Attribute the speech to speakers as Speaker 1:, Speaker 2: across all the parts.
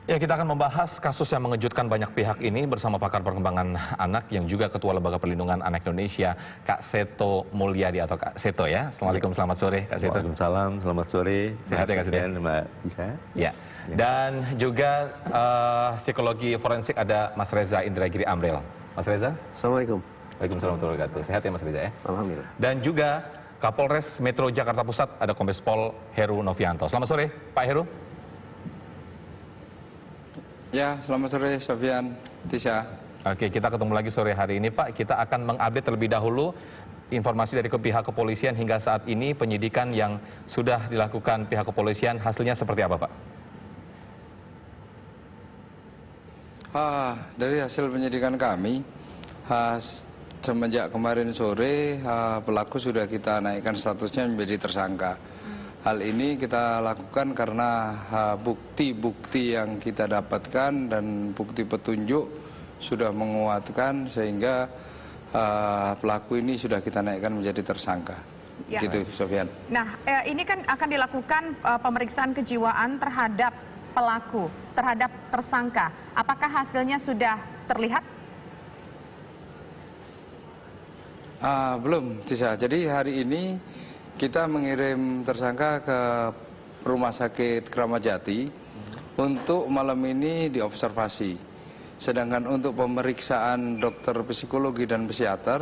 Speaker 1: Ya, kita akan membahas kasus yang mengejutkan banyak pihak ini bersama pakar perkembangan anak yang juga Ketua Lembaga Perlindungan Anak Indonesia, Kak Seto Mulyadi atau Kak Seto ya. Assalamualaikum, selamat sore Kak Seto.
Speaker 2: Waalaikumsalam, selamat sore.
Speaker 1: Sehat ya Kak Seto?
Speaker 2: Mbak Isa.
Speaker 1: Ya. Dan juga psikologi forensik ada Mas Reza Indragiri Amril. Mas Reza?
Speaker 3: Assalamualaikum.
Speaker 1: Waalaikumsalam warahmatullahi wabarakatuh. Sehat ya Mas Reza ya?
Speaker 3: Alhamdulillah.
Speaker 1: Dan juga Kapolres Metro Jakarta Pusat ada Kombes Pol Heru Novianto. Selamat sore Pak Heru.
Speaker 4: Ya, selamat sore Sofyan, Tisha.
Speaker 1: Oke, kita ketemu lagi sore hari ini Pak. Kita akan mengupdate terlebih dahulu informasi dari pihak kepolisian hingga saat ini penyidikan yang sudah dilakukan pihak kepolisian hasilnya seperti apa Pak?
Speaker 4: Dari hasil penyidikan kami, semenjak kemarin sore pelaku sudah kita naikkan statusnya menjadi tersangka. Hal ini kita lakukan karena bukti-bukti yang kita dapatkan dan bukti petunjuk sudah menguatkan sehingga pelaku ini sudah kita naikkan menjadi tersangka. Ya. Gitu, Sofyan.
Speaker 5: Nah, ini kan akan dilakukan pemeriksaan kejiwaan terhadap pelaku, terhadap tersangka. Apakah hasilnya sudah terlihat?
Speaker 4: Belum, Tisha. Jadi hari ini kita mengirim tersangka ke Rumah Sakit Kramat Jati untuk malam ini diobservasi. Sedangkan untuk pemeriksaan dokter psikologi dan psikiater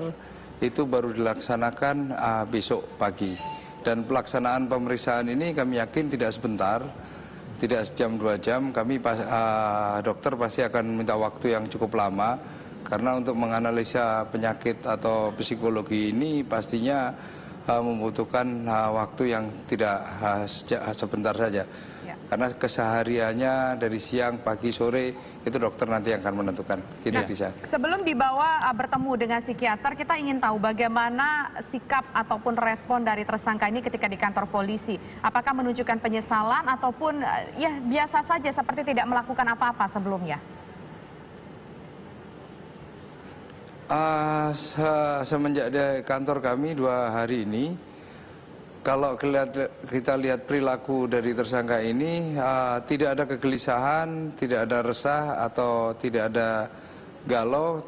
Speaker 4: itu baru dilaksanakan besok pagi. Dan pelaksanaan pemeriksaan ini kami yakin tidak sebentar, tidak sejam 2 jam. Kami dokter pasti akan minta waktu yang cukup lama karena untuk menganalisa penyakit atau psikologi ini pastinya membutuhkan waktu yang tidak sebentar saja. Ya. Karena kesehariannya dari siang, pagi, sore itu dokter nanti yang akan menentukan. Gitu,
Speaker 5: nah, sebelum dibawa bertemu dengan psikiater, kita ingin tahu bagaimana sikap ataupun respon dari tersangka ini ketika di kantor polisi. Apakah menunjukkan penyesalan ataupun ya biasa saja seperti tidak melakukan apa-apa sebelumnya?
Speaker 4: Semenjak di kantor kami 2 hari ini, kalau kita lihat perilaku dari tersangka ini, tidak ada kegelisahan, tidak ada resah atau tidak ada galau,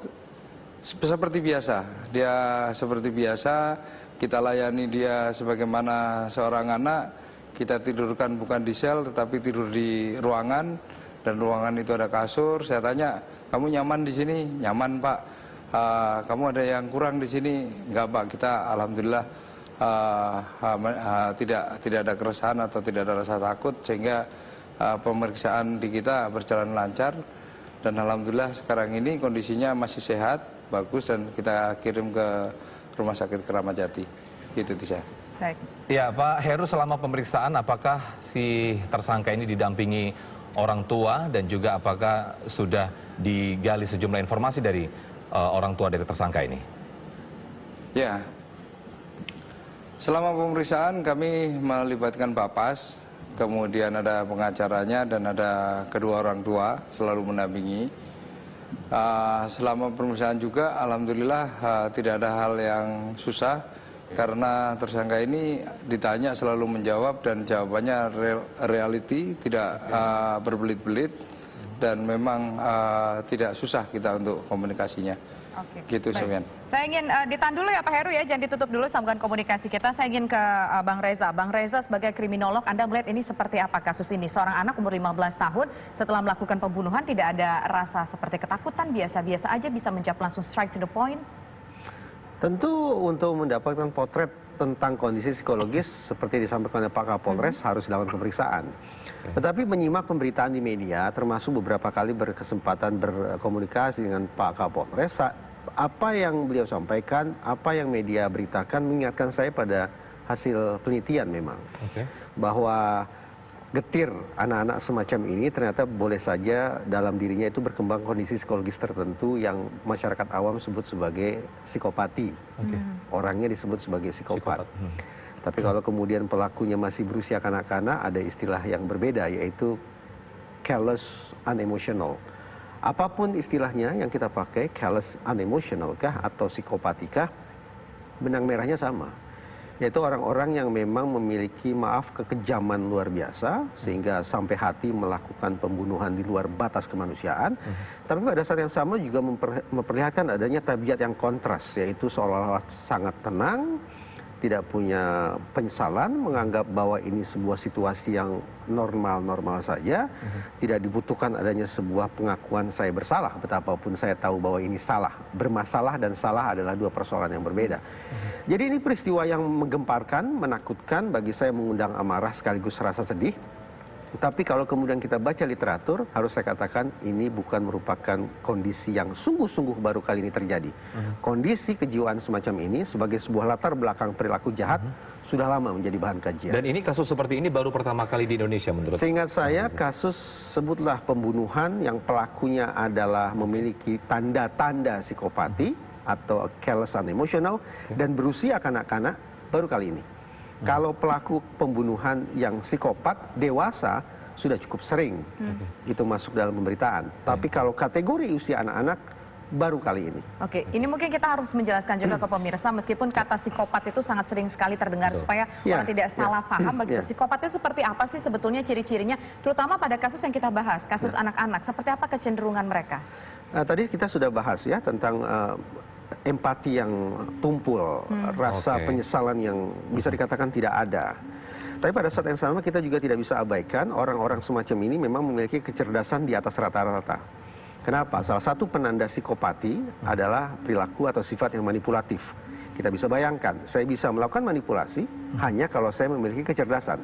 Speaker 4: seperti biasa. Dia seperti biasa, kita layani dia sebagaimana seorang anak, kita tidurkan bukan di sel tetapi tidur di ruangan, dan ruangan itu ada kasur. Saya tanya, kamu nyaman di sini? Nyaman Pak. Kamu ada yang kurang di sini? Enggak Pak, kita alhamdulillah tidak ada keresahan atau tidak ada rasa takut, sehingga pemeriksaan di kita berjalan lancar dan alhamdulillah sekarang ini kondisinya masih sehat, bagus, dan kita kirim ke Rumah Sakit Kramat Jati. Gitu Tisha.
Speaker 5: Baik.
Speaker 1: Ya Pak Heru, selama pemeriksaan apakah si tersangka ini didampingi orang tua dan juga apakah sudah digali sejumlah informasi dari orang tua dari tersangka ini?
Speaker 4: Ya, selama pemeriksaan kami melibatkan Bapas, kemudian ada pengacaranya dan ada kedua orang tua selalu mendampingi. Selama pemeriksaan juga alhamdulillah tidak ada hal yang susah karena tersangka ini ditanya selalu menjawab dan jawabannya reality, tidak berbelit-belit. Dan memang tidak susah kita untuk komunikasinya. Oke. Gitu, Sofyan.
Speaker 5: Saya ingin ditahan dulu ya Pak Heru ya, jangan ditutup dulu sambungan komunikasi kita. Saya ingin ke Bang Reza. Bang Reza sebagai kriminolog, Anda melihat ini seperti apa kasus ini? Seorang anak umur 15 tahun setelah melakukan pembunuhan tidak ada rasa seperti ketakutan, biasa-biasa aja, bisa menjawab langsung straight to the point?
Speaker 3: Tentu untuk mendapatkan potret tentang kondisi psikologis seperti disampaikan oleh Pak Kapolres harus dilakukan pemeriksaan. Tetapi menyimak pemberitaan di media, termasuk beberapa kali berkesempatan berkomunikasi dengan Pak Kapolres, apa yang beliau sampaikan, apa yang media beritakan mengingatkan saya pada hasil penelitian memang. Bahwa getir anak-anak semacam ini ternyata boleh saja dalam dirinya itu berkembang kondisi psikologis tertentu yang masyarakat awam sebut sebagai psikopati. Orangnya disebut sebagai psikopat. Tapi kalau kemudian pelakunya masih berusia kanak-kanak, ada istilah yang berbeda, yaitu callous unemotional. Apapun istilahnya yang kita pakai, callous unemotional kah atau psikopatikah, benang merahnya sama. Yaitu orang-orang yang memang memiliki kekejaman luar biasa sehingga sampai hati melakukan pembunuhan di luar batas kemanusiaan. Tapi pada saat yang sama juga memperlihatkan adanya tabiat yang kontras, yaitu seolah-olah sangat tenang, tidak punya penyesalan, menganggap bahwa ini sebuah situasi yang normal-normal saja, tidak dibutuhkan adanya sebuah pengakuan saya bersalah, betapapun saya tahu bahwa ini salah. Bermasalah dan salah adalah dua persoalan yang berbeda. Jadi ini peristiwa yang menggemparkan, menakutkan, bagi saya mengundang amarah sekaligus rasa sedih. Tapi kalau kemudian kita baca literatur, harus saya katakan ini bukan merupakan kondisi yang sungguh-sungguh baru kali ini terjadi. Kondisi kejiwaan semacam ini sebagai sebuah latar belakang perilaku jahat sudah lama menjadi bahan kajian.
Speaker 1: Dan ini kasus seperti ini baru pertama kali di Indonesia menurut
Speaker 3: Seingat saya kasus sebutlah pembunuhan yang pelakunya adalah memiliki tanda-tanda psikopati atau callous unemotional dan berusia kanak-kanak baru kali ini. Kalau pelaku pembunuhan yang psikopat dewasa sudah cukup sering itu masuk dalam pemberitaan. Tapi kalau kategori usia anak-anak baru kali ini.
Speaker 5: Oke, ini mungkin kita harus menjelaskan juga ke pemirsa, meskipun kata psikopat itu sangat sering sekali terdengar supaya orang tidak salah paham begitu. Psikopat itu seperti apa sih sebetulnya ciri-cirinya, terutama pada kasus yang kita bahas, kasus anak-anak, seperti apa kecenderungan mereka?
Speaker 3: Tadi kita sudah bahas ya tentang empati yang tumpul, rasa penyesalan yang bisa dikatakan tidak ada. Tapi pada saat yang sama kita juga tidak bisa abaikan orang-orang semacam ini memang memiliki kecerdasan di atas rata-rata. Kenapa? Salah satu penanda psikopati adalah perilaku atau sifat yang manipulatif. Kita bisa bayangkan, saya bisa melakukan manipulasi hanya kalau saya memiliki kecerdasan.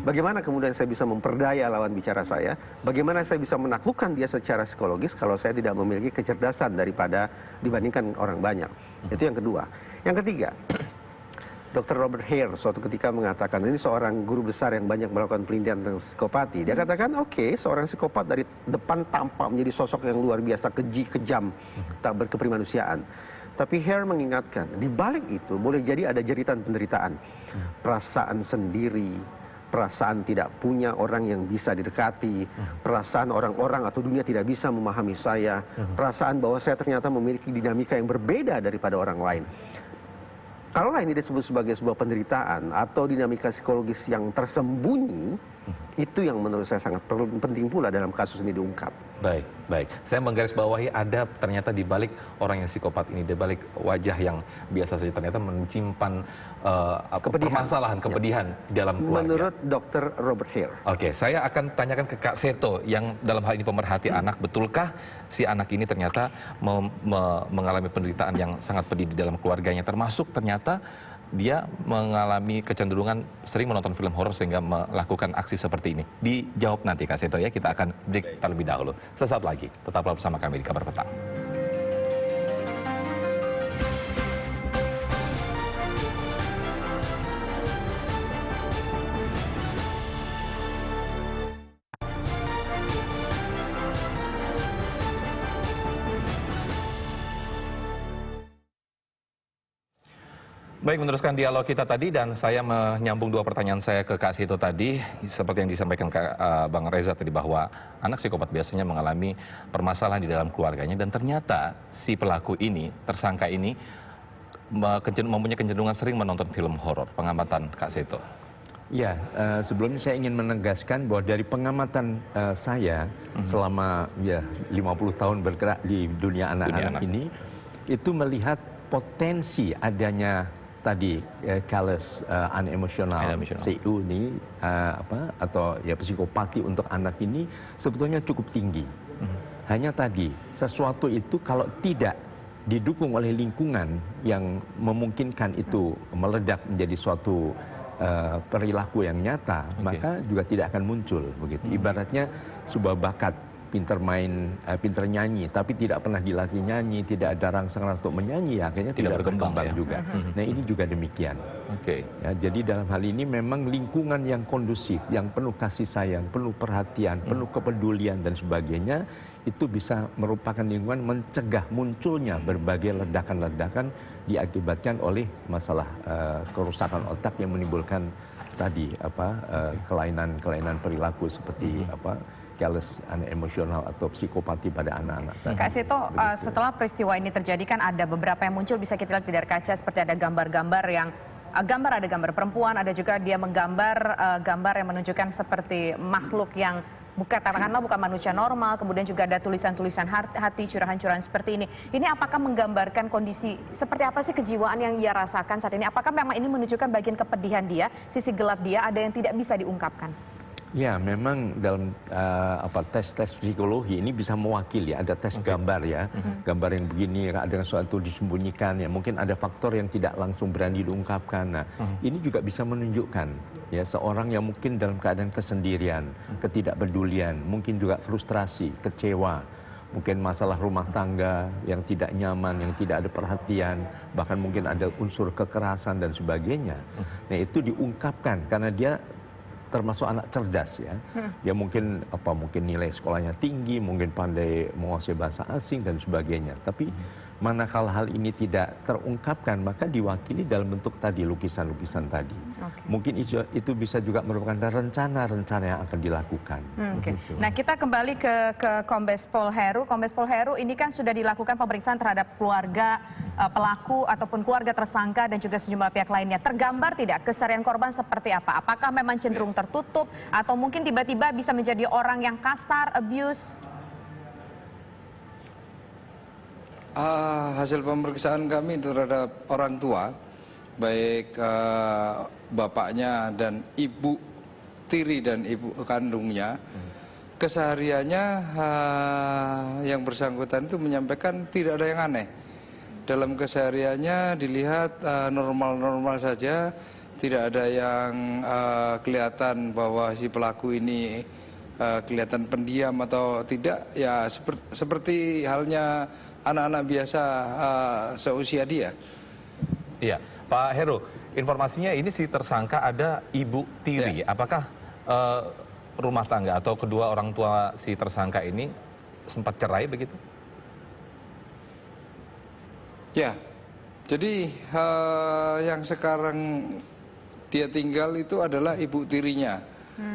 Speaker 3: Bagaimana kemudian saya bisa memperdaya lawan bicara saya? Bagaimana saya bisa menaklukkan dia secara psikologis kalau saya tidak memiliki kecerdasan dibandingkan orang banyak? Itu yang kedua. Yang ketiga, Dr. Robert Hare suatu ketika mengatakan, ini seorang guru besar yang banyak melakukan penelitian tentang psikopati. Dia katakan, oke, seorang psikopat dari depan tampak menjadi sosok yang luar biasa, keji, kejam, tak berkeprimanusiaan. Tapi Hare mengingatkan, di balik itu boleh jadi ada jeritan penderitaan. Perasaan sendiri, perasaan tidak punya orang yang bisa didekati, perasaan orang-orang atau dunia tidak bisa memahami saya, perasaan bahwa saya ternyata memiliki dinamika yang berbeda daripada orang lain. Kalaulah ini disebut sebagai sebuah penderitaan atau dinamika psikologis yang tersembunyi, itu yang menurut saya sangat penting pula dalam kasus ini diungkap.
Speaker 1: Baik, baik. Saya menggarisbawahi ada ternyata di balik orang yang psikopat ini, di balik wajah yang biasa saja ternyata menyimpan permasalahan, kepedihan di dalam keluarga.
Speaker 3: Menurut Dr. Robert Hare.
Speaker 1: Oke, saya akan tanyakan ke Kak Seto yang dalam hal ini pemerhati anak. Betulkah si anak ini ternyata mengalami penderitaan yang sangat pedih di dalam keluarganya, termasuk ternyata dia mengalami kecenderungan sering menonton film horor sehingga melakukan aksi seperti ini? Dijawab nanti Kak Seto ya, kita akan break terlebih dahulu. Sesaat lagi, tetaplah bersama kami di Kabar Petang. Baik, meneruskan dialog kita tadi dan saya menyambung dua pertanyaan saya ke Kak Seto tadi. Seperti yang disampaikan Bang Reza tadi bahwa anak psikopat biasanya mengalami permasalahan di dalam keluarganya dan ternyata si pelaku ini, tersangka ini mempunyai kecenderungan sering menonton film horor. Pengamatan Kak Seto.
Speaker 2: Ya, sebelumnya saya ingin menegaskan bahwa dari pengamatan saya selama 50 tahun bergerak di dunia anak-anak ini, itu melihat potensi adanya tadi callous unemotional CU ini atau ya psikopati untuk anak ini sebetulnya cukup tinggi. Hanya tadi sesuatu itu kalau tidak didukung oleh lingkungan yang memungkinkan itu meledak menjadi suatu perilaku yang nyata, maka juga tidak akan muncul begitu. Ibaratnya sebuah bakat, pinter main, pinter nyanyi, tapi tidak pernah dilatih nyanyi, tidak ada rangsangan untuk menyanyi, akhirnya tidak berkembang ya? Juga. Nah ini juga demikian. Ya, jadi dalam hal ini memang lingkungan yang kondusif, yang penuh kasih sayang, penuh perhatian, penuh kepedulian dan sebagainya, itu bisa merupakan lingkungan mencegah munculnya berbagai ledakan-ledakan diakibatkan oleh masalah kerusakan otak yang menimbulkan tadi kelainan-kelainan perilaku seperti callous unemotional atau psikopati pada anak-anak.
Speaker 5: Kak Seto, setelah peristiwa ini terjadi kan ada beberapa yang muncul, bisa kita lihat di layar kaca seperti ada gambar-gambar yang gambar, ada gambar perempuan, ada juga dia menggambar gambar yang menunjukkan seperti makhluk yang katakanlah bukan manusia normal, kemudian juga ada tulisan-tulisan hati, curahan-curahan seperti ini. Ini apakah menggambarkan kondisi seperti apa sih kejiwaan yang ia rasakan saat ini? Apakah memang ini menunjukkan bagian kepedihan dia, sisi gelap dia, ada yang tidak bisa diungkapkan?
Speaker 2: Ya, memang dalam tes psikologi ini bisa mewakili, ada tes gambar ya, gambar yang begini, ada sesuatu disembunyikan ya, mungkin ada faktor yang tidak langsung berani diungkapkan. Nah, ini juga bisa menunjukkan ya seorang yang mungkin dalam keadaan kesendirian, ketidakpedulian, mungkin juga frustrasi, kecewa, mungkin masalah rumah tangga yang tidak nyaman, yang tidak ada perhatian, bahkan mungkin ada unsur kekerasan dan sebagainya. Nah, itu diungkapkan karena dia termasuk anak cerdas ya. Dia mungkin nilai sekolahnya tinggi, mungkin pandai menguasai bahasa asing dan sebagainya. Tapi manakala hal ini tidak terungkapkan, maka diwakili dalam bentuk tadi lukisan-lukisan tadi. Mungkin itu bisa juga merupakan rencana-rencana yang akan dilakukan.
Speaker 5: Gitu. Nah, kita kembali ke Kombes Pol Heru. Kombes Pol Heru, ini kan sudah dilakukan pemeriksaan terhadap keluarga pelaku ataupun keluarga tersangka dan juga sejumlah pihak lainnya. Tergambar tidak keseharian korban seperti apa? Apakah memang cenderung tertutup atau mungkin tiba-tiba bisa menjadi orang yang kasar, abuse?
Speaker 4: Hasil pemeriksaan kami terhadap orang tua, baik bapaknya dan ibu tiri dan ibu kandungnya, kesehariannya yang bersangkutan itu menyampaikan tidak ada yang aneh. Dalam kesehariannya dilihat normal-normal saja, tidak ada yang kelihatan bahwa si pelaku ini kelihatan pendiam atau tidak, ya seperti halnya anak-anak biasa seusia dia.
Speaker 1: Iya, Pak Heru, informasinya ini si tersangka ada ibu tiri. Ya. Apakah rumah tangga atau kedua orang tua si tersangka ini sempat cerai begitu?
Speaker 4: Ya, jadi yang sekarang dia tinggal itu adalah ibu tirinya.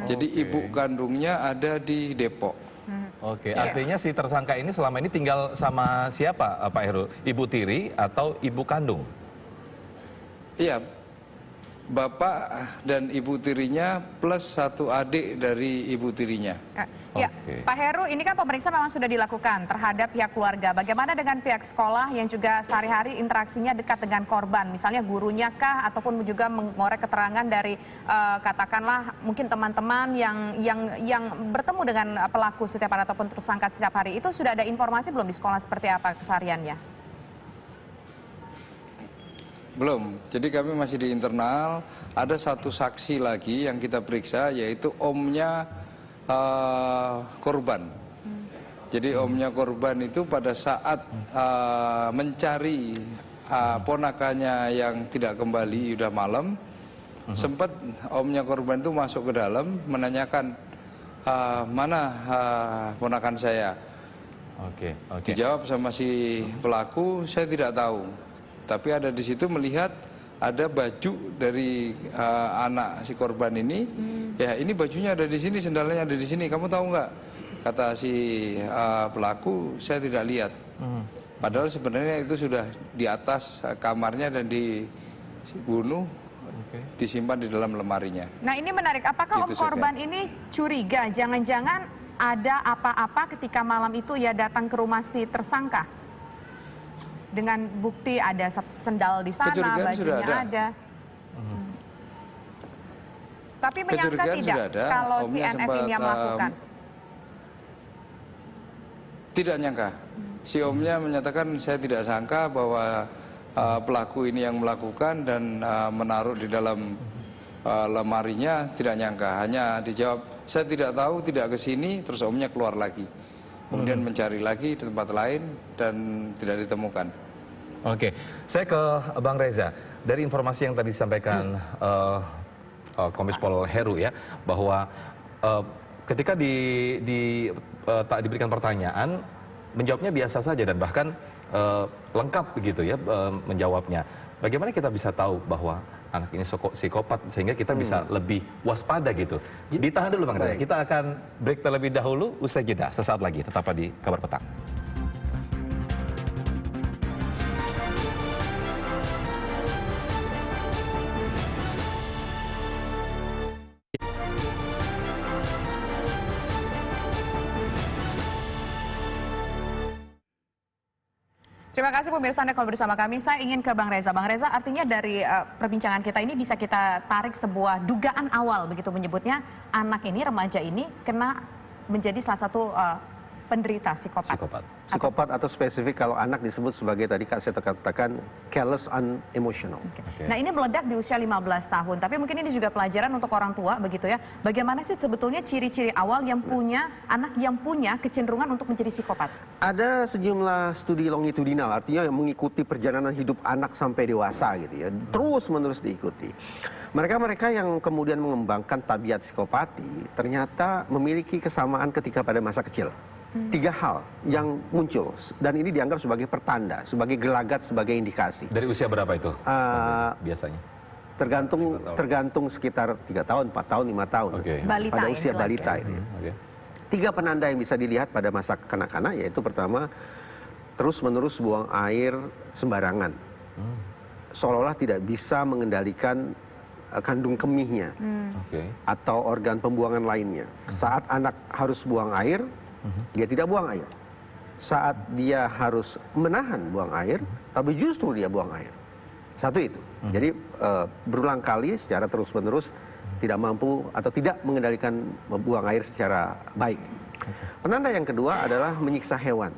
Speaker 4: Jadi ibu kandungnya ada di Depok.
Speaker 1: Oke, artinya si tersangka ini selama ini tinggal sama siapa, Pak Heru? Ibu tiri atau ibu kandung?
Speaker 4: Iya, bapak dan ibu tirinya plus satu adik dari ibu tirinya.
Speaker 5: Ya, Pak Heru, ini kan pemeriksaan memang sudah dilakukan terhadap pihak keluarga. Bagaimana dengan pihak sekolah yang juga sehari-hari interaksinya dekat dengan korban? Misalnya gurunya kah, ataupun juga mengorek keterangan dari katakanlah mungkin teman-teman yang bertemu dengan pelaku setiap hari ataupun tersangka setiap hari. Itu sudah ada informasi belum di sekolah seperti apa kesehariannya?
Speaker 4: Belum, jadi kami masih di internal. Ada satu saksi lagi yang kita periksa, yaitu omnya korban. Jadi omnya korban itu pada saat mencari ponakannya yang tidak kembali, udah malam, sempat omnya korban itu masuk ke dalam menanyakan mana ponakan saya. Dijawab sama si pelaku, saya tidak tahu. Tapi ada di situ melihat ada baju dari anak si korban ini. Ya, ini bajunya ada di sini, sendalnya ada di sini. Kamu tahu nggak? Kata si pelaku, saya tidak lihat. Padahal sebenarnya itu sudah di atas kamarnya dan dibunuh, disimpan di dalam lemarinya.
Speaker 5: Nah, ini menarik. Apakah om korban ini curiga? Jangan-jangan ada apa-apa ketika malam itu ia datang ke rumah si tersangka? Dengan bukti ada sendal di sana, bajunya ada. Tapi menyangka tidak kalau si NF ini yang melakukan?
Speaker 4: Tidak nyangka. Si omnya menyatakan saya tidak sangka bahwa pelaku ini yang melakukan dan menaruh di dalam lemarinya, tidak nyangka. Hanya dijawab saya tidak tahu, tidak ke sini, terus omnya keluar lagi. Kemudian mencari lagi di tempat lain dan tidak ditemukan.
Speaker 1: Oke, saya ke Bang Reza. Dari informasi yang tadi disampaikan Kombes Pol Heru ya, bahwa ketika diberikan pertanyaan, menjawabnya biasa saja dan bahkan lengkap begitu ya menjawabnya. Bagaimana kita bisa tahu bahwa anak ini psikopat sehingga kita bisa lebih waspada gitu? Ditahan dulu Bang Reza. Kita akan break terlebih dahulu, usai jeda sesaat lagi. Tetap di Kabar Petang.
Speaker 5: Terima kasih pemirsa Anda kalau bersama kami. Saya ingin ke Bang Reza. Bang Reza, artinya dari perbincangan kita ini bisa kita tarik sebuah dugaan awal, begitu menyebutnya, anak ini, remaja ini kena menjadi salah satu penderita psikopat.
Speaker 3: Psikopat atau spesifik kalau anak disebut sebagai tadi Kak saya katakan careless unemotional.
Speaker 5: Okay. Nah ini meledak di usia 15 tahun, tapi mungkin ini juga pelajaran untuk orang tua begitu ya. Bagaimana sih sebetulnya ciri-ciri awal yang punya anak yang punya kecenderungan untuk menjadi psikopat?
Speaker 3: Ada sejumlah studi longitudinal, artinya yang mengikuti perjalanan hidup anak sampai dewasa gitu ya, terus menerus diikuti. Mereka-mereka yang kemudian mengembangkan tabiat psikopati ternyata memiliki kesamaan ketika pada masa kecil. 3 hal yang muncul dan ini dianggap sebagai pertanda, sebagai gelagat, sebagai indikasi.
Speaker 1: Dari usia berapa itu biasanya?
Speaker 3: Tergantung sekitar 3 tahun, 4 tahun, 5 tahun.
Speaker 5: Balita,
Speaker 3: pada usia balita
Speaker 5: ya.
Speaker 3: ini. 3 penanda yang bisa dilihat pada masa kanak-kanak yaitu pertama, terus-menerus buang air sembarangan. Seolah-olah tidak bisa mengendalikan kandung kemihnya atau organ pembuangan lainnya. Saat anak harus buang air, dia tidak buang air. Saat dia harus menahan buang air, tapi justru dia buang air. Satu itu. Jadi berulang kali secara terus-menerus tidak mampu atau tidak mengendalikan buang air secara baik. Penanda yang kedua adalah menyiksa hewan.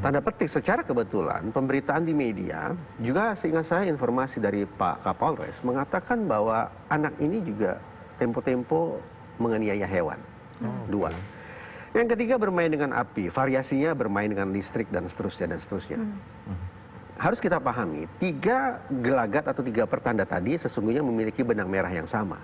Speaker 3: Tanda petik secara kebetulan pemberitaan di media juga seingat saya informasi dari Pak Kapolres mengatakan bahwa anak ini juga tempo-tempo menganiaya hewan. 2. Yang ketiga bermain dengan api, variasinya bermain dengan listrik dan seterusnya dan seterusnya. Harus kita pahami, 3 gelagat atau 3 pertanda tadi sesungguhnya memiliki benang merah yang sama,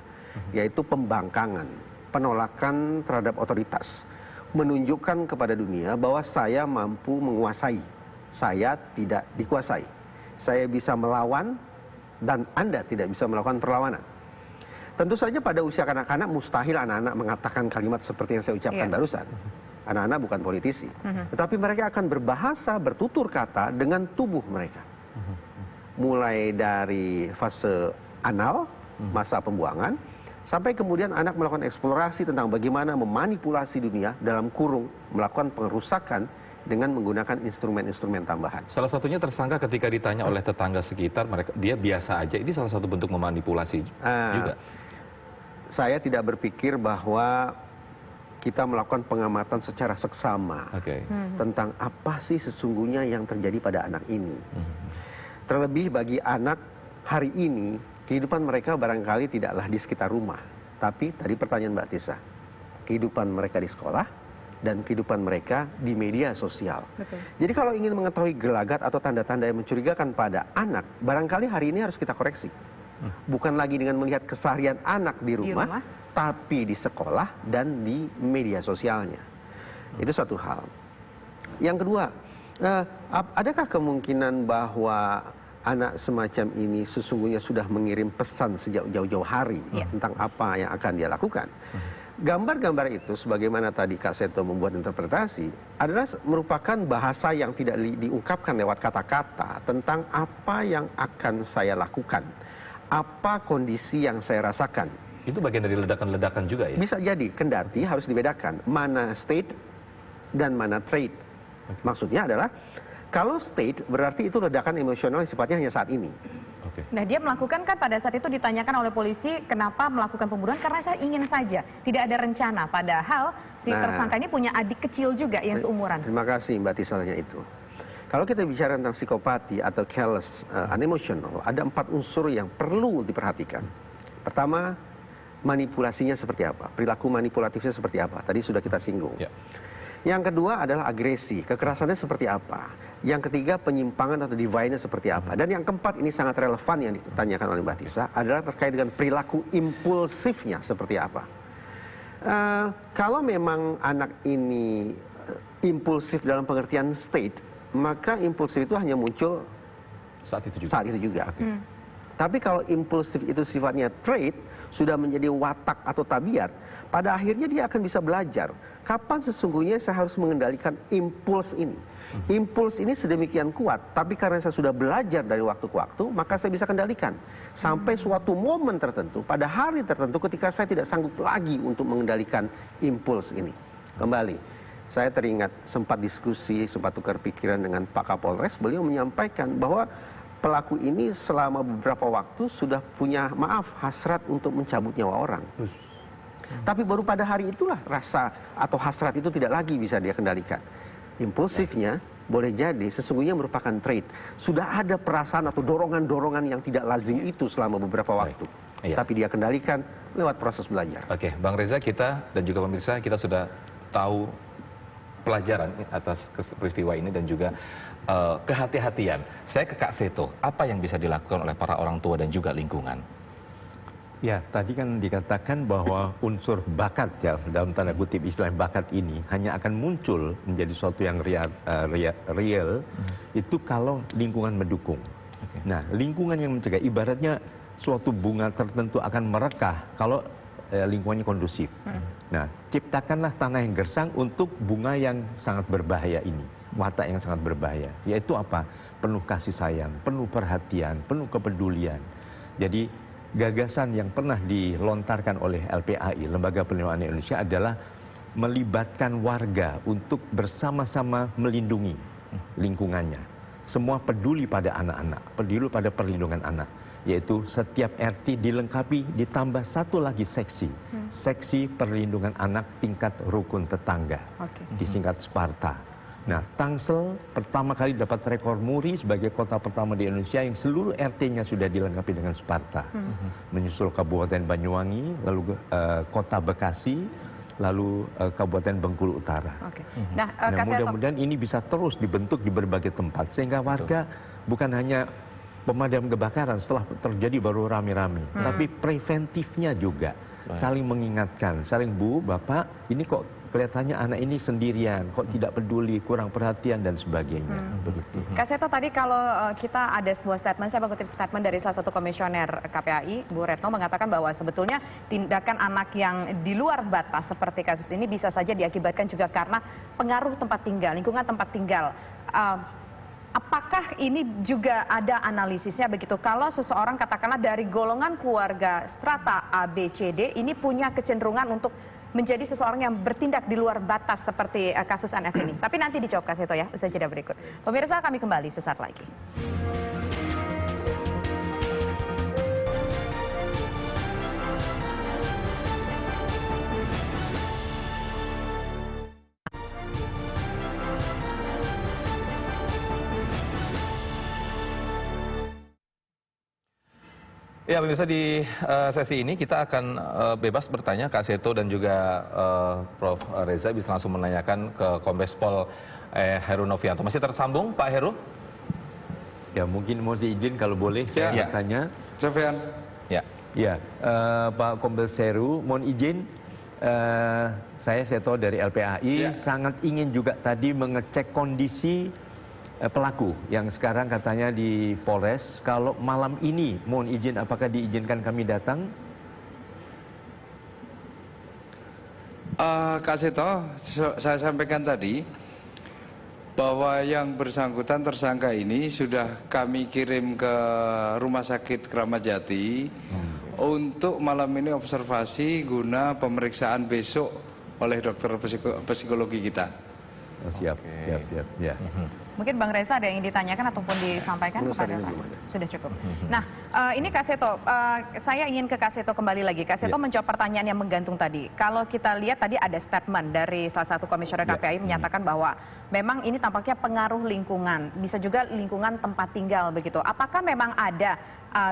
Speaker 3: yaitu pembangkangan, penolakan terhadap otoritas, menunjukkan kepada dunia bahwa saya mampu menguasai, saya tidak dikuasai, saya bisa melawan dan Anda tidak bisa melakukan perlawanan. Tentu saja pada usia kanak-kanak mustahil anak-anak mengatakan kalimat seperti yang saya ucapkan barusan. Anak-anak bukan politisi. Tetapi mereka akan berbahasa, bertutur kata dengan tubuh mereka. Mulai dari fase anal, masa pembuangan, sampai kemudian anak melakukan eksplorasi tentang bagaimana memanipulasi dunia dalam kurung, melakukan pengerusakan dengan menggunakan instrumen-instrumen tambahan.
Speaker 1: Salah satunya tersangka ketika ditanya oleh tetangga sekitar, dia biasa aja. Ini salah satu bentuk memanipulasi juga.
Speaker 3: Saya tidak berpikir bahwa kita melakukan pengamatan secara seksama tentang apa sih sesungguhnya yang terjadi pada anak ini. Terlebih bagi anak hari ini, kehidupan mereka barangkali tidaklah di sekitar rumah. Tapi tadi pertanyaan Mbak Tisa, kehidupan mereka di sekolah dan kehidupan mereka di media sosial. Jadi kalau ingin mengetahui gelagat atau tanda-tanda yang mencurigakan pada anak, barangkali hari ini harus kita koreksi. Bukan lagi dengan melihat keseharian anak di rumah, tapi di sekolah dan di media sosialnya. Itu satu hal. Yang kedua, adakah kemungkinan bahwa anak semacam ini sesungguhnya sudah mengirim pesan sejak jauh-jauh hari tentang apa yang akan dia lakukan? Gambar-gambar itu, sebagaimana tadi Kak Seto membuat interpretasi, adalah merupakan bahasa yang tidak diungkapkan lewat kata-kata tentang apa yang akan saya lakukan. Apa kondisi yang saya rasakan.
Speaker 1: Itu bagian dari ledakan-ledakan juga ya?
Speaker 3: Bisa jadi, kendati harus dibedakan. Mana state dan mana trait. Maksudnya adalah, kalau state berarti itu ledakan emosional yang sifatnya hanya saat ini.
Speaker 5: Nah dia melakukan kan pada saat itu ditanyakan oleh polisi kenapa melakukan pembunuhan, karena saya ingin saja, tidak ada rencana. Padahal si tersangka ini punya adik kecil juga yang seumuran.
Speaker 3: Terima kasih Mbak Tisa tanya itu. Kalau kita bicara tentang psikopati atau careless unemotional, ada 4 unsur yang perlu diperhatikan. Pertama, manipulasinya seperti apa, perilaku manipulatifnya seperti apa, tadi sudah kita singgung. Yang kedua adalah agresi, kekerasannya seperti apa. Yang ketiga, penyimpangan atau divine-nya seperti apa. Dan yang keempat, ini sangat relevan yang ditanyakan oleh Mbak Tisa, adalah terkait dengan perilaku impulsifnya seperti apa. Kalau memang anak ini impulsif dalam pengertian state, maka impulsif itu hanya muncul
Speaker 1: saat itu juga.
Speaker 3: Tapi kalau impulsif itu sifatnya trait, sudah menjadi watak atau tabiat, pada akhirnya dia akan bisa belajar kapan sesungguhnya saya harus mengendalikan impuls ini. Impuls ini sedemikian kuat, tapi karena saya sudah belajar dari waktu ke waktu, maka saya bisa kendalikan. Sampai suatu momen tertentu, pada hari tertentu ketika saya tidak sanggup lagi untuk mengendalikan impuls ini. Kembali, saya teringat sempat diskusi, sempat tukar pikiran dengan Pak Kapolres, beliau menyampaikan bahwa pelaku ini selama beberapa waktu sudah punya, maaf, hasrat untuk mencabut nyawa orang. Tapi baru pada hari itulah rasa atau hasrat itu tidak lagi bisa dia kendalikan. Impulsifnya boleh jadi sesungguhnya merupakan trait. Sudah ada perasaan atau dorongan-dorongan yang tidak lazim itu selama beberapa waktu. Tapi dia kendalikan lewat proses belajar.
Speaker 1: Oke, Bang Reza, kita dan juga pemirsa, kita sudah tahu pelajaran atas peristiwa ini dan juga kehati-hatian. Saya ke Kak Seto, apa yang bisa dilakukan oleh para orang tua dan juga lingkungan?
Speaker 2: Ya, tadi kan dikatakan bahwa unsur bakat, ya dalam tanda kutip istilah bakat ini hanya akan muncul menjadi sesuatu yang real itu kalau lingkungan mendukung. Nah, lingkungan yang mencegah, ibaratnya suatu bunga tertentu akan merekah kalau lingkungannya kondusif. Nah, ciptakanlah tanah yang gersang untuk bunga yang sangat berbahaya ini, watak yang sangat berbahaya. Yaitu apa? Penuh kasih sayang, penuh perhatian, penuh kepedulian. Jadi gagasan yang pernah dilontarkan oleh LPAI, Lembaga Perlindungan Anak Indonesia, adalah melibatkan warga untuk bersama-sama melindungi lingkungannya. Semua peduli pada anak-anak, peduli pada perlindungan anak. Yaitu setiap RT dilengkapi ditambah satu lagi seksi, seksi perlindungan anak tingkat rukun tetangga, disingkat Sparta. Nah, Tangsel pertama kali dapat rekor muri sebagai kota pertama di Indonesia yang seluruh RT-nya sudah dilengkapi dengan Sparta. Menyusul Kabupaten Banyuwangi, lalu Kota Bekasi, lalu Kabupaten Bengkulu Utara. Nah, mudah-mudahan ini bisa terus dibentuk di berbagai tempat sehingga warga bukan hanya pemadam kebakaran setelah terjadi baru rame-rame, tapi preventifnya juga saling mengingatkan, saling, Bu, Bapak, ini kok kelihatannya anak ini sendirian, kok tidak peduli, kurang perhatian dan sebagainya. Begitu.
Speaker 5: Kak Seto, tadi kalau kita ada sebuah statement, saya mengutip statement dari salah satu komisioner KPAI, Bu Retno, mengatakan bahwa sebetulnya tindakan anak yang di luar batas seperti kasus ini bisa saja diakibatkan juga karena pengaruh tempat tinggal, lingkungan tempat tinggal. Apakah ini juga ada analisisnya begitu? Kalau seseorang katakanlah dari golongan keluarga strata A, B, C, D ini punya kecenderungan untuk menjadi seseorang yang bertindak di luar batas seperti kasus NF ini. Tapi nanti dijawab Kak Seto ya, usai jeda berikut. Pemirsa, kami kembali sesaat lagi.
Speaker 1: Ya, pemirsa, di sesi ini kita akan bebas bertanya. Kak Seto dan juga Prof. Reza bisa langsung menanyakan ke Kombes Pol Heru Novianto. Masih tersambung, Pak Heru?
Speaker 2: Ya, mungkin mau izin kalau boleh saya bertanya.
Speaker 4: Sofian.
Speaker 2: Ya, Pak Kombes Heru, mohon izin. Saya Seto dari LPAI sangat ingin juga tadi mengecek kondisi pelaku yang sekarang katanya di Polres. Kalau malam ini mohon izin, apakah diizinkan kami datang?
Speaker 4: Kak Seto, saya sampaikan tadi bahwa yang bersangkutan tersangka ini sudah kami kirim ke Rumah Sakit Kramat Jati untuk malam ini observasi guna pemeriksaan besok oleh dokter psikologi kita.
Speaker 2: Siap. Ya.
Speaker 5: Mungkin Bang Reza ada yang ditanyakan ataupun disampaikan kepada Pak? Sudah cukup. Nah, ini Kak Seto, saya ingin ke Kak Seto kembali lagi. Kak Seto menjawab pertanyaan yang menggantung tadi. Kalau kita lihat tadi ada statement dari salah satu komisioner KPAI menyatakan bahwa memang ini tampaknya pengaruh lingkungan, bisa juga lingkungan tempat tinggal begitu. Apakah memang ada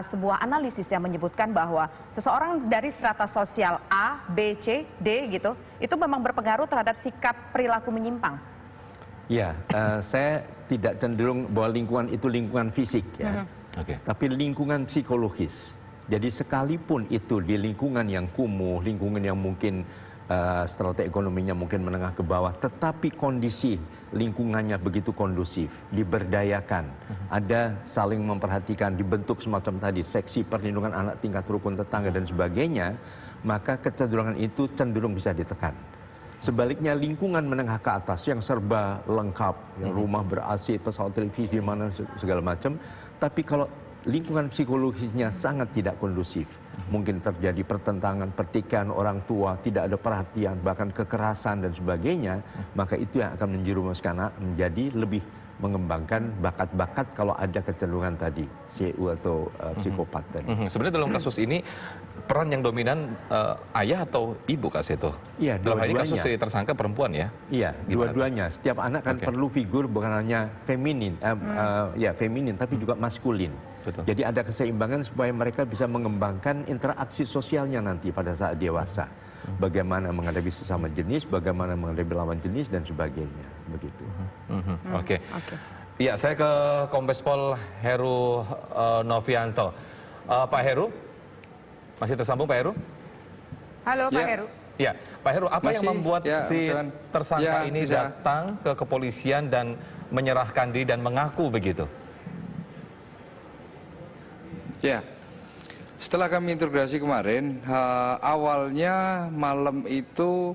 Speaker 5: sebuah analisis yang menyebutkan bahwa seseorang dari strata sosial A, B, C, D gitu, itu memang berpengaruh terhadap sikap perilaku menyimpang?
Speaker 2: Ya, saya tidak cenderung bahwa lingkungan itu lingkungan fisik ya, tapi lingkungan psikologis. Jadi sekalipun itu di lingkungan yang kumuh, lingkungan yang mungkin strata ekonominya mungkin menengah ke bawah, tetapi kondisi lingkungannya begitu kondusif, diberdayakan, ada saling memperhatikan, dibentuk semacam tadi seksi perlindungan anak tingkat rukun tetangga dan sebagainya, maka kecenderungan itu cenderung bisa ditekan. Sebaliknya lingkungan menengah ke atas yang serba lengkap, yang rumah ber-AC, pesawat televisi di mana segala macam, tapi kalau lingkungan psikologisnya sangat tidak kondusif. Mungkin terjadi pertentangan, pertikaian orang tua, tidak ada perhatian, bahkan kekerasan dan sebagainya, maka itu yang akan menjerumuskan anak menjadi lebih mengembangkan bakat-bakat kalau ada kecenderungan tadi, CU atau psikopat tadi.
Speaker 1: Sebenarnya dalam kasus ini, peran yang dominan ayah atau ibu, Kak Seto?
Speaker 2: Iya,
Speaker 1: dalam hal ini kasus
Speaker 2: dua-duanya.
Speaker 1: si tersangka perempuan ya?
Speaker 2: Iya,
Speaker 1: Gimana
Speaker 2: dua-duanya. Setiap anak kan perlu figur bukan hanya feminin, ya feminin, tapi juga maskulin.
Speaker 1: Betul.
Speaker 2: Jadi ada keseimbangan supaya mereka bisa mengembangkan interaksi sosialnya nanti pada saat dewasa. Bagaimana menghadapi sesama jenis, bagaimana menghadapi lawan jenis dan sebagainya, begitu.
Speaker 1: Oke. Iya, saya ke Kombes Pol Heru Novianto. Pak Heru, masih tersambung Pak Heru?
Speaker 5: Halo Pak
Speaker 4: Ya.
Speaker 5: Heru.
Speaker 1: Ya, Pak Heru, apa yang
Speaker 4: Masih,
Speaker 1: membuat
Speaker 4: ya,
Speaker 1: si
Speaker 4: silakan.
Speaker 1: tersangka
Speaker 4: Ya,
Speaker 1: ini
Speaker 4: bisa.
Speaker 1: datang ke kepolisian dan menyerahkan diri dan mengaku begitu?
Speaker 4: Ya, setelah kami interogasi kemarin, awalnya malam itu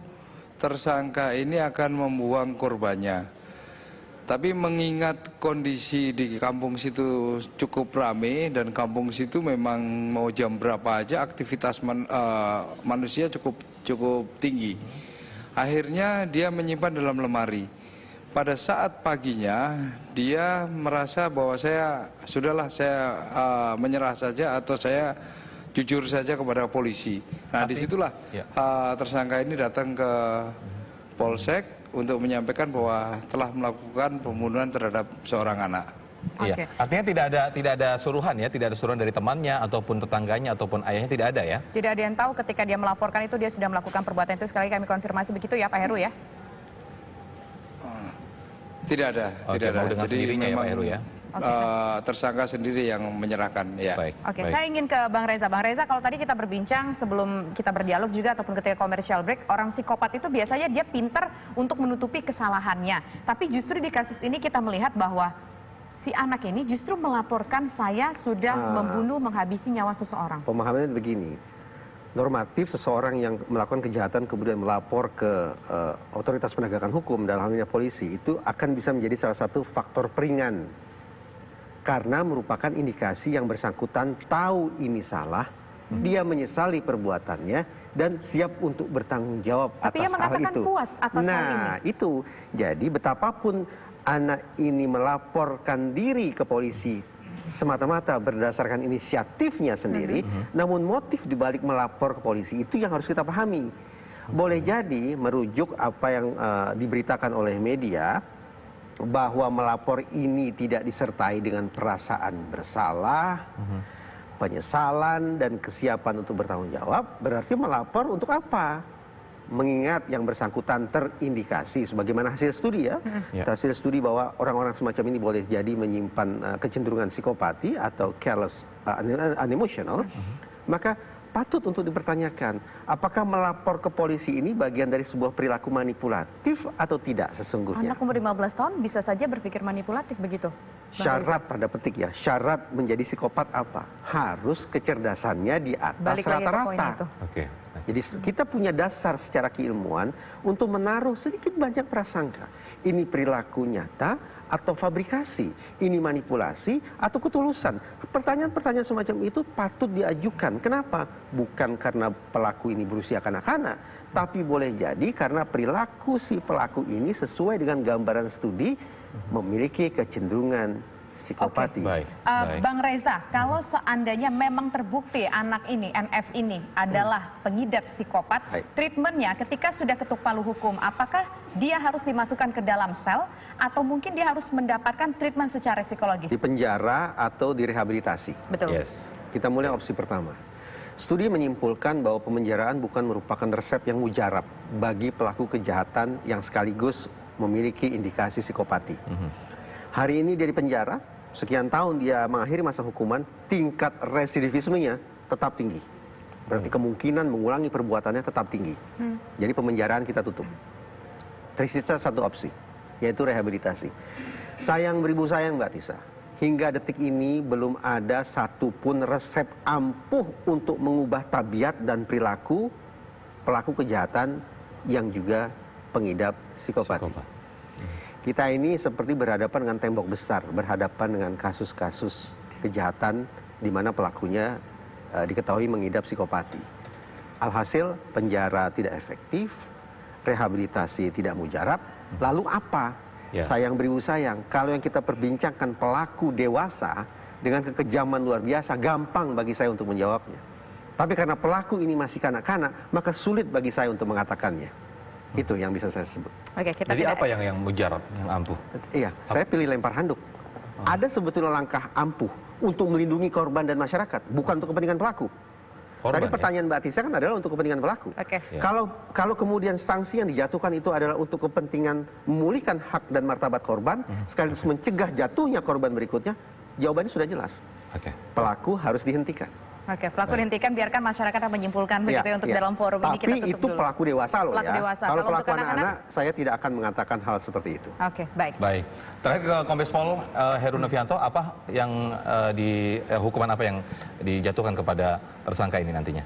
Speaker 4: tersangka ini akan membuang korbannya. Tapi mengingat kondisi di kampung situ cukup ramai dan kampung situ memang mau jam berapa aja aktivitas manusia cukup tinggi. Akhirnya dia menyimpan dalam lemari. Pada saat paginya dia merasa bahwa saya menyerah saja atau saya jujur saja kepada polisi. Nah, disitulah tersangka ini datang ke Polsek untuk menyampaikan bahwa telah melakukan pembunuhan terhadap seorang anak.
Speaker 1: Iya.
Speaker 5: Oke.
Speaker 1: Artinya tidak ada suruhan ya, tidak ada suruhan dari temannya ataupun tetangganya ataupun ayahnya, tidak ada ya?
Speaker 5: Tidak ada yang tahu ketika dia melaporkan itu dia sudah melakukan perbuatan itu. Sekali kami konfirmasi begitu ya Pak Heru ya?
Speaker 4: Tidak ada,
Speaker 1: Oke,
Speaker 4: tidak ada.
Speaker 1: mau dengan sendirinya ya, Pak Heru ya?
Speaker 4: Tersangka sendiri yang menyerahkan. Ya.
Speaker 1: Baik.
Speaker 5: Oke,
Speaker 1: baik.
Speaker 5: saya ingin ke Bang Reza. Bang Reza, kalau tadi kita berbincang sebelum kita berdialog juga ataupun ketika commercial break, orang psikopat itu biasanya dia pintar untuk menutupi kesalahannya. Tapi justru di kasus ini kita melihat bahwa si anak ini justru melaporkan saya sudah membunuh, menghabisi nyawa seseorang.
Speaker 3: Pemahamannya begini, normatif seseorang yang melakukan kejahatan kemudian melapor ke otoritas penegakan hukum, dalam hal ini polisi, itu akan bisa menjadi salah satu faktor peringan. Karena merupakan indikasi yang bersangkutan tahu ini salah, dia menyesali perbuatannya, dan siap untuk bertanggung jawab
Speaker 5: Tapi
Speaker 3: atas
Speaker 5: ia
Speaker 3: hal
Speaker 5: mengatakan
Speaker 3: itu.
Speaker 5: puas atas hal ini.
Speaker 3: Nah, itu. Jadi betapapun anak ini melaporkan diri ke polisi semata-mata berdasarkan inisiatifnya sendiri, namun motif dibalik melapor ke polisi itu yang harus kita pahami. Boleh jadi merujuk apa yang diberitakan oleh media, bahwa melapor ini tidak disertai dengan perasaan bersalah, penyesalan, dan kesiapan untuk bertanggung jawab. Berarti melapor untuk apa? Mengingat yang bersangkutan terindikasi sebagaimana hasil studi ya, hasil studi bahwa orang-orang semacam ini boleh jadi menyimpan kecenderungan psikopati atau careless unemotional, maka patut untuk dipertanyakan apakah melapor ke polisi ini bagian dari sebuah perilaku manipulatif atau tidak sesungguhnya.
Speaker 5: Anak umur 15 tahun bisa saja berpikir manipulatif begitu?
Speaker 3: Syarat tanda petik ya, syarat menjadi psikopat apa? Harus kecerdasannya di atas
Speaker 5: Balik lagi ke poin
Speaker 3: rata-rata.
Speaker 5: itu.
Speaker 1: Oke.
Speaker 3: Jadi kita punya dasar secara keilmuan untuk menaruh sedikit banyak prasangka. Ini perilaku nyata atau fabrikasi, ini manipulasi atau ketulusan. Pertanyaan-pertanyaan semacam itu patut diajukan. Kenapa? Bukan karena pelaku ini berusia kanak-kanak, tapi boleh jadi karena perilaku si pelaku ini sesuai dengan gambaran studi memiliki kecenderungan psikopati.
Speaker 1: Baik.
Speaker 5: Bang Reza, kalau seandainya memang terbukti anak ini, NF ini adalah pengidap psikopat,
Speaker 3: Baik.
Speaker 5: treatmentnya ketika sudah ketuk palu hukum, apakah dia harus dimasukkan ke dalam sel atau mungkin dia harus mendapatkan treatment secara psikologis?
Speaker 3: Di penjara atau direhabilitasi.
Speaker 5: Betul.
Speaker 1: Yes.
Speaker 3: Kita mulai opsi pertama. Studi menyimpulkan bahwa pemenjaraan bukan merupakan resep yang mujarab bagi pelaku kejahatan yang sekaligus memiliki indikasi psikopati. Hari ini dia di penjara, sekian tahun dia mengakhiri masa hukuman, tingkat residivismenya tetap tinggi. Berarti kemungkinan mengulangi perbuatannya tetap tinggi. Jadi pemenjaraan kita tutup. Tersisa satu opsi, yaitu rehabilitasi. Sayang beribu sayang Mbak Tisa, hingga detik ini belum ada satupun resep ampuh untuk mengubah tabiat dan perilaku pelaku kejahatan yang juga pengidap psikopati. Kita ini seperti berhadapan dengan tembok besar, berhadapan dengan kasus-kasus kejahatan di mana pelakunya diketahui mengidap psikopati. Alhasil penjara tidak efektif, rehabilitasi tidak mujarab, lalu apa?
Speaker 1: Ya.
Speaker 3: Sayang beribu sayang. Kalau yang kita perbincangkan pelaku dewasa dengan kekejaman luar biasa, gampang bagi saya untuk menjawabnya. Tapi karena pelaku ini masih kanak-kanak, maka sulit bagi saya untuk mengatakannya. Itu yang bisa saya sebut.
Speaker 5: Oke, kita
Speaker 1: Jadi
Speaker 5: tidak...
Speaker 1: apa yang mujarab, yang ampuh?
Speaker 3: Iya, saya pilih lempar handuk. Ada sebetulnya langkah ampuh untuk melindungi korban dan masyarakat, bukan untuk kepentingan pelaku.
Speaker 1: Korban,
Speaker 3: Tadi
Speaker 1: ya?
Speaker 3: pertanyaan Mbak Tisa kan adalah untuk kepentingan pelaku.
Speaker 5: Oke.
Speaker 1: Ya.
Speaker 3: Kalau kemudian sanksi yang dijatuhkan itu adalah untuk kepentingan memulihkan hak dan martabat korban, sekaligus mencegah jatuhnya korban berikutnya, jawabannya sudah jelas.
Speaker 1: Oke.
Speaker 3: Pelaku harus dihentikan.
Speaker 5: Oke, pelaku dihentikan, biarkan masyarakat yang menyimpulkan begitu ya, untuk dalam forum ini kita
Speaker 3: Tapi
Speaker 5: tutup
Speaker 3: itu
Speaker 5: dulu.
Speaker 3: pelaku dewasa loh
Speaker 5: Pelaku
Speaker 3: ya.
Speaker 5: dewasa.
Speaker 3: Kalau
Speaker 5: Kalau
Speaker 3: pelaku
Speaker 5: untuk anak-anak?
Speaker 3: anak-anak, saya tidak akan mengatakan hal seperti itu.
Speaker 5: Oke, baik.
Speaker 1: Baik. Terakhir ke Kombes Pol Heru Novianto, apa yang hukuman apa yang dijatuhkan kepada tersangka ini nantinya?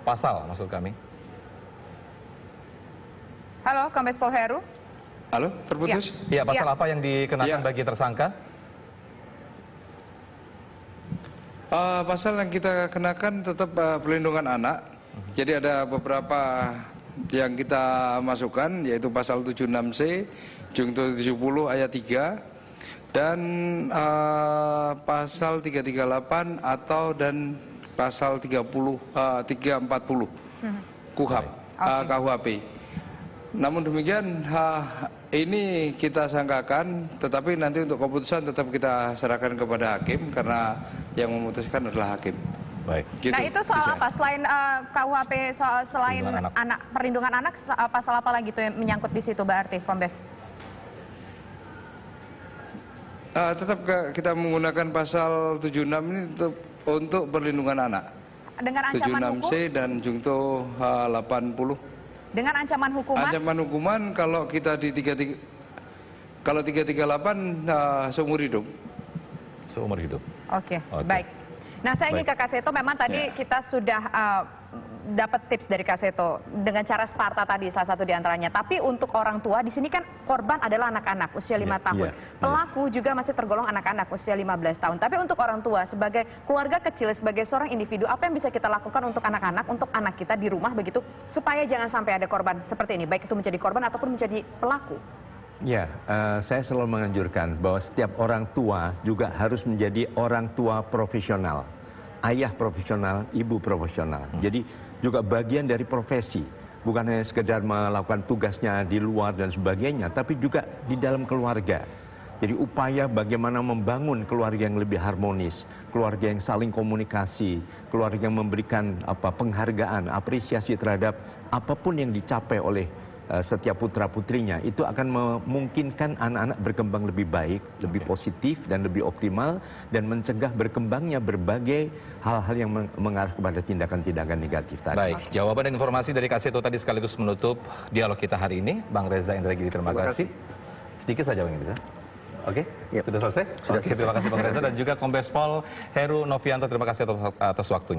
Speaker 1: Pasal maksud kami.
Speaker 5: Halo, Kombes Pol Heru.
Speaker 4: Halo, terputus?
Speaker 1: Iya, pasal
Speaker 5: Ya.
Speaker 1: apa yang dikenakan
Speaker 4: Ya.
Speaker 1: bagi tersangka?
Speaker 4: Pasal yang kita kenakan tetap perlindungan anak. Jadi ada beberapa yang kita masukkan, yaitu pasal 76C, Junto 70 ayat 3, dan pasal 338 dan pasal 340 KUHP. Namun demikian, ini kita sangkakan, tetapi nanti untuk keputusan tetap kita serahkan kepada hakim, karena yang memutuskan adalah hakim.
Speaker 1: Baik.
Speaker 4: Gitu,
Speaker 5: Nah, itu soal
Speaker 4: bisa.
Speaker 5: apa? Selain KUHP, selain perlindungan anak, pasal apa lagi tuh yang menyangkut di situ, berarti, Kombes?
Speaker 4: Tetap kita menggunakan pasal 76 ini untuk perlindungan anak.
Speaker 5: Dengan ancaman
Speaker 4: 76C
Speaker 5: hukum?
Speaker 4: dan Junto 80.
Speaker 5: Dengan ancaman hukuman?
Speaker 4: Ancaman hukuman kalau kita di 338 seumur hidup.
Speaker 1: Seumur hidup.
Speaker 5: Oke,
Speaker 1: Oke.
Speaker 5: baik. Nah, saya ingin ke Kak Seto. Memang tadi kita sudah dapat tips dari Kak Seto dengan cara Sparta tadi, salah satu diantaranya. Tapi untuk orang tua, di sini kan korban adalah anak-anak usia 5 tahun. Pelaku juga masih tergolong anak-anak usia 15 tahun. Tapi untuk orang tua, sebagai keluarga kecil, sebagai seorang individu, apa yang bisa kita lakukan untuk anak-anak, untuk anak kita di rumah begitu, supaya jangan sampai ada korban seperti ini, baik itu menjadi korban ataupun menjadi pelaku?
Speaker 2: Ya, saya selalu menganjurkan bahwa setiap orang tua juga harus menjadi orang tua profesional. Ayah profesional, ibu profesional. Jadi juga bagian dari profesi. Bukan hanya sekedar melakukan tugasnya di luar dan sebagainya, tapi juga di dalam keluarga. Jadi upaya bagaimana membangun keluarga yang lebih harmonis, keluarga yang saling komunikasi, keluarga yang memberikan penghargaan, apresiasi terhadap apapun yang dicapai oleh setiap putra-putrinya, itu akan memungkinkan anak-anak berkembang lebih baik, lebih positif dan lebih optimal, dan mencegah berkembangnya berbagai hal-hal yang mengarah kepada tindakan-tindakan negatif tadi.
Speaker 1: Baik, jawaban dan informasi dari Kak Seto tadi sekaligus menutup dialog kita hari ini. Bang Reza Indragiri, terima kasih. Sedikit saja Bang Reza. Oke, sudah selesai? Sudah selesai. Terima kasih Bang Reza, dan juga Kombes Pol Heru Novianto, terima kasih atas waktunya.